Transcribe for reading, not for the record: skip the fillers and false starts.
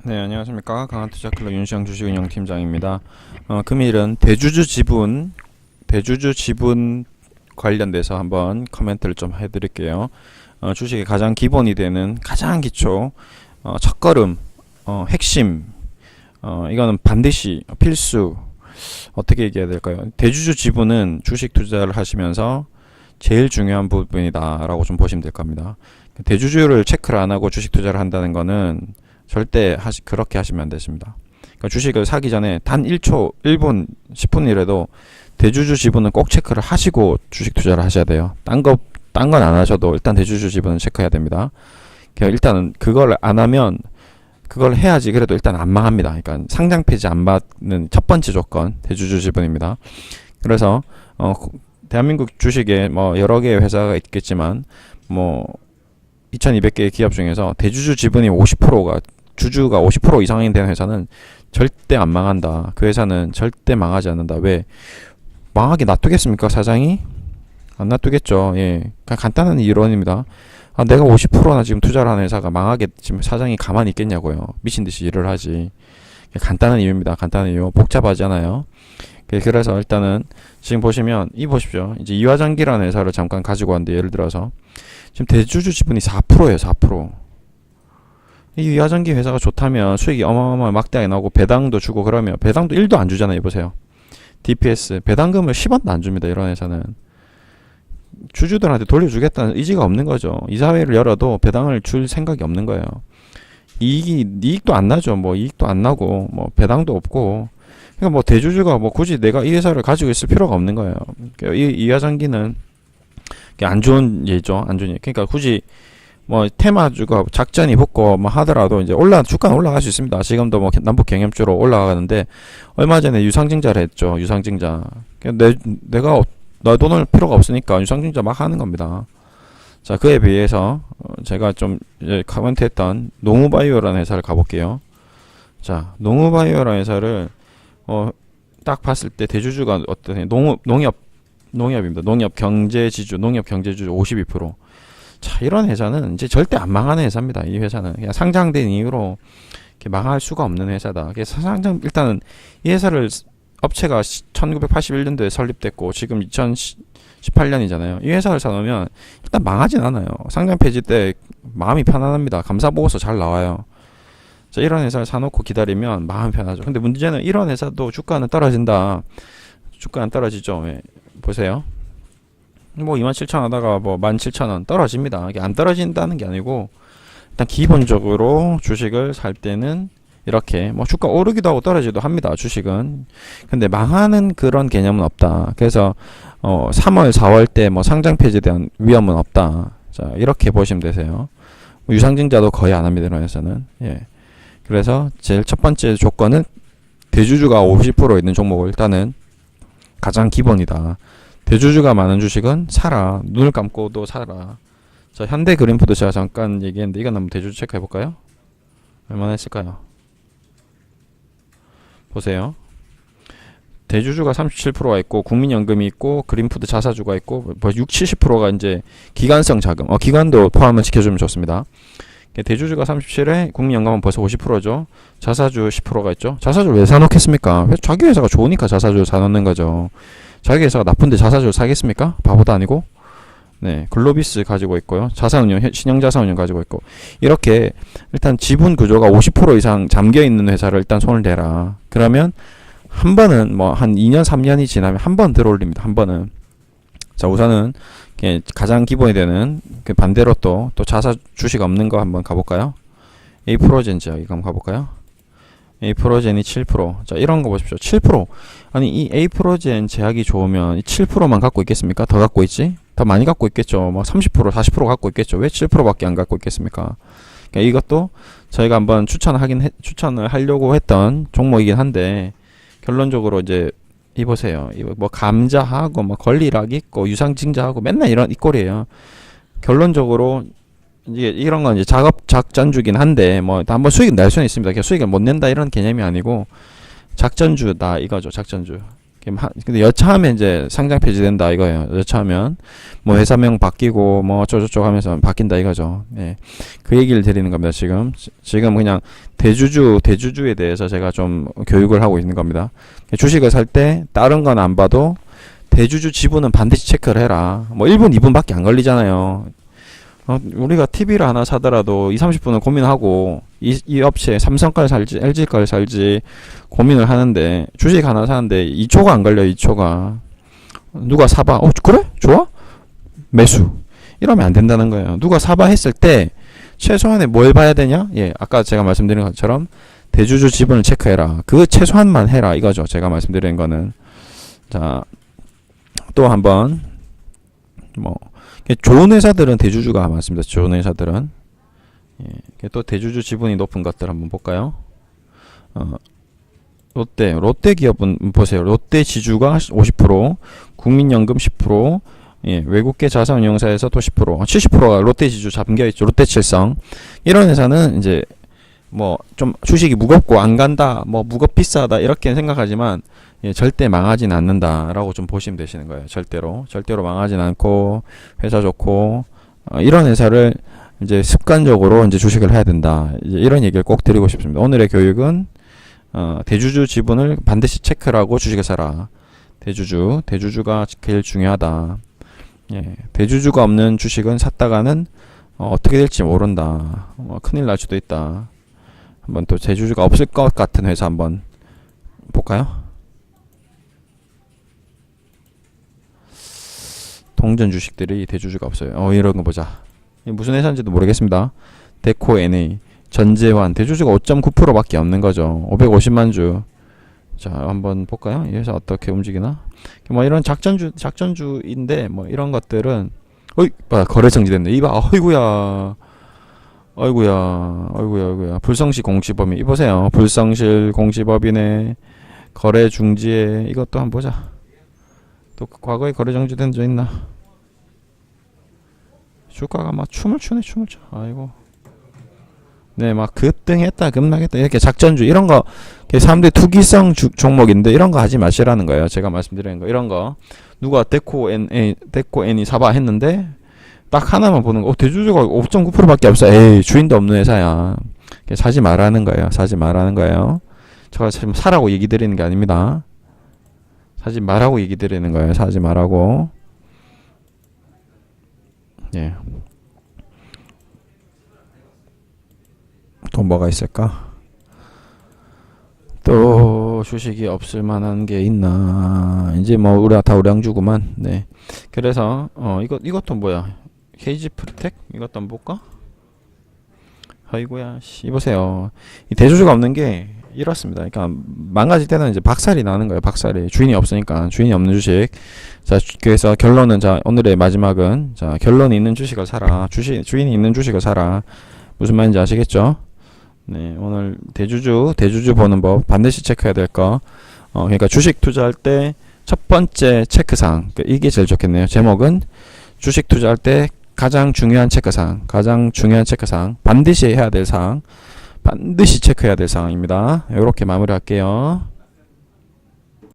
네, 안녕하십니까. 강한투자클럽 윤시영 주식운영팀장입니다. 금일은 대주주 지분 관련돼서 한번 코멘트를 좀 해드릴게요. 주식의 가장 기본이 되는 가장 기초, 첫걸음, 핵심, 이거는 반드시 필수. 어떻게 얘기해야 될까요? 대주주 지분은 주식 투자를 하시면서 제일 중요한 부분이다라고 좀 보시면 될 겁니다. 대주주를 체크를 안 하고 주식 투자를 한다는 거는 절대 그렇게 하시면 안 되십니다. 그러니까 주식을 사기 전에 단 1초, 1분, 10분이라도 대주주 지분은 꼭 체크를 하시고 주식 투자를 하셔야 돼요. 딴 건 안 하셔도 일단 대주주 지분은 체크해야 됩니다. 그러니까 일단은 그걸 안 하면 그걸 해야지 그래도 일단 안 망합니다. 그러니까 상장 폐지 안 받는 첫 번째 조건 대주주 지분입니다. 그래서 대한민국 주식에 뭐 여러 개의 회사가 있겠지만 뭐 2200개의 기업 중에서 대주주 지분이 50%가 주주가 50% 이상이 되는 회사는 절대 안 망한다. 그 회사는 절대 망하지 않는다. 왜? 망하게 놔두겠습니까? 사장이? 안 놔두겠죠. 예. 그냥 간단한 이론입니다. 내가 50%나 지금 투자를 하는 회사가 망하게 지금 사장이 가만히 있겠냐고요. 미친 듯이 일을 하지. 간단한 이유입니다. 간단한 이유. 복잡하지 않아요. 그래서 일단은 지금 보시면 보십시오. 이제 이화장기라는 회사를 잠깐 가지고 왔는데 예를 들어서 지금 대주주 지분이 4%예요. 4%. 이 이화장기 회사가 좋다면 수익이 어마어마하게 막대하게 나오고 배당도 주고 그러면 배당도 1도 안 주잖아요. 보세요. DPS 배당금을 10원도 안 줍니다. 이런 회사는. 주주들한테 돌려주겠다는 의지가 없는 거죠. 이사회를 열어도 배당을 줄 생각이 없는 거예요. 이익도 안 나죠. 뭐 이익도 안 나고 뭐 배당도 없고. 그러니까 뭐 대주주가 뭐 굳이 내가 이 회사를 가지고 있을 필요가 없는 거예요. 이화장기는 안 좋은 예죠. 안 좋은 예. 그러니까 굳이 뭐 테마주가 작전이 붙고 뭐 하더라도 이제 주가는 올라갈 수 있습니다. 지금도 뭐 남북 경협주로 올라가는데 얼마 전에 유상증자를 했죠. 유상증자. 내가 너 돈을 필요가 없으니까 유상증자 막 하는 겁니다. 자, 그에 비해서 제가 좀 코멘트했던 농우바이오라는 회사를 가볼게요. 자, 농우바이오라는 회사를 딱 봤을 때 대주주가 어떤 농협입니다. 농협 경제지주 52%. 자, 이런 회사는 이제 절대 안 망하는 회사입니다. 이 회사는 그냥 상장된 이후로 이렇게 망할 수가 없는 회사다. 그래서 일단은 이 회사를 업체가 1981년도에 설립됐고 지금 2018년이잖아요. 이 회사를 사놓으면 일단 망하진 않아요. 상장 폐지 때 마음이 편안합니다. 감사 보고서 잘 나와요. 자, 이런 회사를 사놓고 기다리면 마음 편하죠. 근데 문제는 이런 회사도 주가는 떨어진다. 주가는 떨어지죠. 예. 보세요. 뭐 27,000원 하다가 뭐 17,000원 떨어집니다. 이게 안 떨어진다는 게 아니고 일단 기본적으로 주식을 살 때는 이렇게 뭐 주가 오르기도 하고 떨어지기도 합니다. 주식은. 근데 망하는 그런 개념은 없다. 그래서 3월, 4월 때 뭐 상장 폐지에 대한 위험은 없다. 자, 이렇게 보시면 되세요. 유상증자도 거의 안 합니다. 이런 회사는. 예. 그래서 제일 첫 번째 조건은 대주주가 50% 있는 종목을 일단은 가장 기본이다. 대주주가 많은 주식은 사라. 눈을 감고도 사라. 자, 현대그린푸드 제가 잠깐 얘기했는데 이건 한번 대주주 체크해 볼까요? 얼마나 했을까요? 보세요. 대주주가 37%가 있고 국민연금이 있고 그린푸드 자사주가 있고 뭐 70%가 이제 기관성 자금. 기관도 포함을 시켜주면 좋습니다. 대주주가 37에 국민연금은 벌써 50%죠. 자사주 10%가 있죠. 자사주를 왜 사놓겠습니까? 자기 회사가 좋으니까 자사주를 사놓는 거죠. 자기 회사가 나쁜데 자사주를 사겠습니까? 바보도 아니고. 네, 글로비스 가지고 있고요. 자산운용, 신영자산운용 가지고 있고. 이렇게 일단 지분 구조가 50% 이상 잠겨 있는 회사를 일단 손을 대라. 그러면 한 번은 뭐 한 2년, 3년이 지나면 한 번 들어올립니다. 한 번은. 자, 우선은 가장 기본이 되는 그 반대로 또 자사 주식 없는 거 한번 가볼까요? 에이프로젠 제약 이거 한번 가볼까요? 에이프로젠이 7%. 자, 이런 거 보십시오. 7%. 아니, 이 에이프로젠 제약이 좋으면 7%만 갖고 있겠습니까? 더 갖고 있지? 더 많이 갖고 있겠죠. 뭐 30%, 40% 갖고 있겠죠. 왜 7%밖에 안 갖고 있겠습니까? 그러니까 이것도 저희가 한번 추천을 하려고 했던 종목이긴 한데, 결론적으로 이제 보세요. 뭐 감자하고 뭐 권리락 있고 유상증자하고 맨날 이런 이 꼴이에요. 결론적으로 이제 이런 건 이제 작전주긴 한데 뭐 한번 수익을 낼 수는 있습니다. 수익을 못 낸다 이런 개념이 아니고 작전주다 이거죠. 작전주. 근데 여차하면 이제 상장 폐지된다 이거예요. 여차하면 뭐 회사명 바뀌고 뭐 어쩌고저쩌고 하면서 바뀐다 이거죠. 예. 그 얘기를 드리는 겁니다. 지금 그냥 대주주에 대해서 제가 좀 교육을 하고 있는 겁니다. 주식을 살 때 다른 건 안 봐도 대주주 지분은 반드시 체크를 해라. 뭐 1분, 2분밖에 안 걸리잖아요. 우리가 TV를 하나 사더라도 20-30분을 고민하고 이 업체 삼성 걸 살지 LG 걸 살지 고민을 하는데 주식 하나 사는데 2초가 안 걸려요. 2초가 누가 사봐 그래? 좋아? 매수 이러면 안 된다는 거예요. 누가 사봐 했을 때 최소한의 뭘 봐야 되냐? 예, 아까 제가 말씀드린 것처럼 대주주 지분을 체크해라. 그 최소한만 해라 이거죠. 제가 말씀드린 거는. 자, 또 한번 뭐 좋은 회사들은 대주주가 많습니다. 좋은 회사들은. 예, 또 대주주 지분이 높은 것들 한번 볼까요? 롯데 기업은 보세요. 롯데 지주가 50%, 국민연금 10%, 예, 외국계 자산운용사에서 또 10%, 70%가 롯데 지주 잠겨 있죠. 롯데칠성. 이런 회사는 이제 뭐 좀 주식이 무겁고 안 간다, 뭐 비싸다 이렇게 생각하지만 예, 절대 망하진 않는다라고 좀 보시면 되시는 거예요. 절대로 망하진 않고 회사 좋고 이런 회사를 이제 습관적으로 이제 주식을 해야 된다. 이제 이런 얘기를 꼭 드리고 싶습니다. 오늘의 교육은 대주주 지분을 반드시 체크를 하고 주식을 사라. 대주주가 제일 중요하다. 예, 대주주가 없는 주식은 샀다가는 어떻게 될지 모른다. 큰일 날 수도 있다. 한번 또 대주주가 없을 것 같은 회사 한번 볼까요? 동전 주식들이 대주주가 없어요. 이런 거 보자. 무슨 회사인지도 모르겠습니다. 데코 NA, 전재환 대주주가 5.9%밖에 없는 거죠. 550만 주. 자, 한번 볼까요? 이 회사 어떻게 움직이나? 뭐 이런 작전주인데 뭐 이런 것들은 거래 정지됐네. 이봐, 아이고야. 불성실 공시범위. 이보세요. 불성실 공시법인의 거래 중지에 이것도 한번 보자. 또 과거에 거래 정지된 적 있나? 주가가 막 춤을 춰. 아이고. 네, 막 급등했다, 급락했다 이렇게 작전주 이런 거 사람들이 투기성 종목인데 이런 거 하지 마시라는 거예요. 제가 말씀드리는 거 이런 거 누가 데코 N이 사봐 했는데 딱 하나만 보는 거 대주주가 5.9%밖에 없어. 에이, 주인도 없는 회사야. 사지 말라는 거예요. 제가 지금 사라고 얘기 드리는 게 아닙니다. 사지 말라고 얘기 드리는 거예요. 사지 말라고. 예. 또 뭐가 있을까? 또 주식이 없을 만한 게 있나? 이제 뭐 우리가 다 우량주구만. 네. 그래서 이것도 뭐야? KG 프리텍 이것도 한번 볼까? 아이고야, 이보세요. 이 대주주가 없는 게 이렇습니다. 그러니까 망가질 때는 이제 박살이 나는 거예요. 박살이 주인이 없으니까 주인이 없는 주식. 자, 그래서 결론은 자 오늘의 마지막은 자 결론이 있는 주식을 사라. 주인이 있는 주식을 사라. 무슨 말인지 아시겠죠? 네, 오늘 대주주 보는 법 반드시 체크해야 될 거. 그러니까 주식 투자할 때 첫 번째 체크사항 이게 제일 좋겠네요. 제목은 주식 투자할 때 가장 중요한 체크사항 반드시 해야 될 사항. 반드시 체크해야 될 사항입니다. 이렇게 마무리할게요.